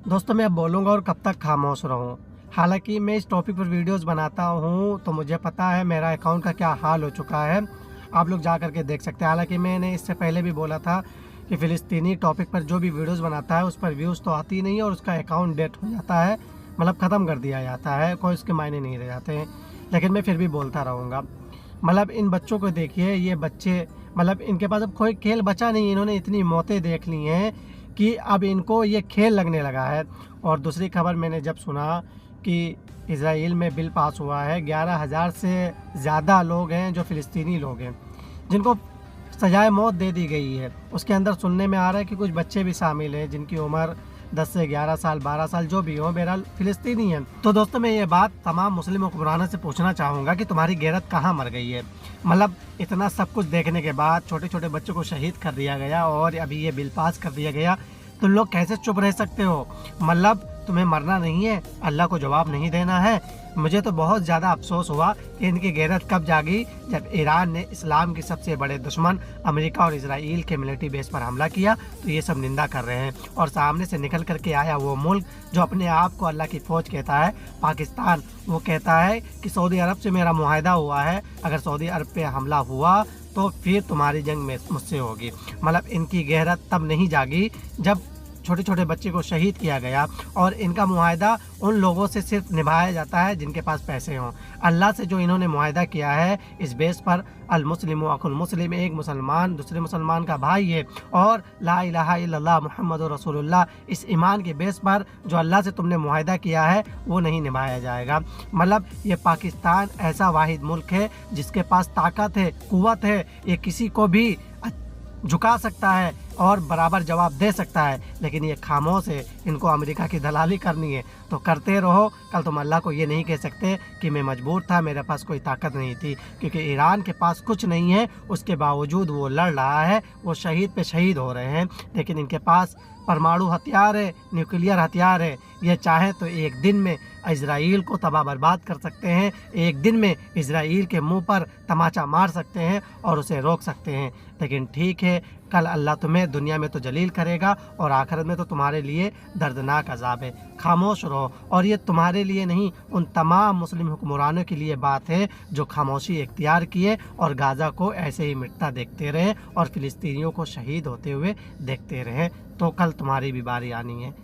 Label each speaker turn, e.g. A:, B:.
A: दोस्तों मैं अब बोलूँगा और कब तक खामोश रहूँ। हालाँकि मैं इस टॉपिक पर वीडियोज़ बनाता हूँ तो मुझे पता है मेरा अकाउंट का क्या हाल हो चुका है। आप लोग जा कर के देख सकते हैं। हालाँकि मैंने इससे पहले भी बोला था कि फ़िलिस्तीनी टॉपिक पर जो भी वीडियोज़ बनाता है उस पर व्यूज़ तो आती नहीं है और उसका अकाउंट डेट हो जाता है, मतलब ख़त्म कर दिया जाता है, कोई उसके मायने नहीं रह जाते हैं। लेकिन मैं फिर भी बोलता रहूँगा। मतलब इन बच्चों को देखिए, ये बच्चे मतलब इनके पास अब कोई खेल बचा नहीं है। इन्होंने इतनी मौतें देख ली हैं कि अब इनको ये खेल लगने लगा है। और दूसरी खबर मैंने जब सुना कि इज़राइल में बिल पास हुआ है, 11,000 से ज़्यादा लोग हैं जो फ़िलिस्तीनी लोग हैं जिनको सजाए मौत दे दी गई है। उसके अंदर सुनने में आ रहा है कि कुछ बच्चे भी शामिल हैं जिनकी उम्र 10 से 11 साल, 12 साल जो भी हो, बहरहाल फ़िलिस्तीनी हैं। तो दोस्तों मैं ये बात तमाम मुस्लिम हुक्मरानों से पूछना चाहूँगा कि तुम्हारी गैरत कहाँ मर गई है? मतलब इतना सब कुछ देखने के बाद छोटे-छोटे बच्चों को शहीद कर दिया गया और अभी ये बिल पास कर दिया गया, तुम लोग कैसे चुप रह सकते हो? मतलब तुम्हें मरना नहीं है, अल्लाह को जवाब नहीं देना है। मुझे तो बहुत ज़्यादा अफ़सोस हुआ कि इनकी गैरत कब जागी जब ईरान ने इस्लाम के सबसे बड़े दुश्मन अमेरिका और इजराइल के मिलिट्री बेस पर हमला किया तो ये सब निंदा कर रहे हैं। और सामने से निकल करके आया वो मुल्क जो अपने आप को अल्लाह की फ़ौज कहता है, पाकिस्तान, वो कहता है कि सऊदी अरब से मेरा मुआहदा हुआ है, अगर सऊदी अरब पे हमला हुआ तो फिर तुम्हारी जंग में मुझसे होगी। मतलब इनकी गैरत तब नहीं जागी जब छोटे छोटे बच्चे को शहीद किया गया। और इनका मुआहदा उन लोगों से सिर्फ निभाया जाता है जिनके पास पैसे हों। अल्लाह से जो इन्होंने मुआहदा किया है इस बेस पर अल मुस्लिम अकुल मुस्लिम, एक मुसलमान दूसरे मुसलमान का भाई है, और ला इलाहा इल्लल्लाह मुहम्मदुर रसूलुल्लाह, इस ईमान के बेस पर जो अल्लाह से तुमने मुआहदा किया है वो नहीं निभाया जाएगा। मतलब ये पाकिस्तान ऐसा वाहिद मुल्क है जिसके पास ताकत है, कुव्वत है, ये किसी को भी झुका सकता है और बराबर जवाब दे सकता है। लेकिन ये खामोश है, इनको अमेरिका की दलाली करनी है तो करते रहो। कल तुम अल्लाह को ये नहीं कह सकते कि मैं मजबूर था, मेरे पास कोई ताकत नहीं थी, क्योंकि ईरान के पास कुछ नहीं है, उसके बावजूद वो लड़ रहा है, वो शहीद पे शहीद हो रहे हैं। लेकिन इनके पास परमाणु हथियार है, न्यूक्लियर हथियार है। ये चाहे तो एक दिन में इजराइल को तबाह बर्बाद कर सकते हैं, एक दिन में इजराइल के मुंह पर तमाचा मार सकते हैं और उसे रोक सकते हैं। लेकिन ठीक है, कल अल्लाह तुम्हें दुनिया में तो जलील करेगा और आखिरत में तो तुम्हारे लिए दर्दनाक अजाब है। खामोश रहो। और ये तुम्हारे लिए नहीं, उन तमाम मुस्लिम हुक्मरानों के लिए बात है जो खामोशी इख्तियार किए और गाज़ा को ऐसे ही मिटता देखते रहे और फ़िलिस्तीनियों को शहीद होते हुए देखते रहे। तो कल तुम्हारी भी बारी आनी है।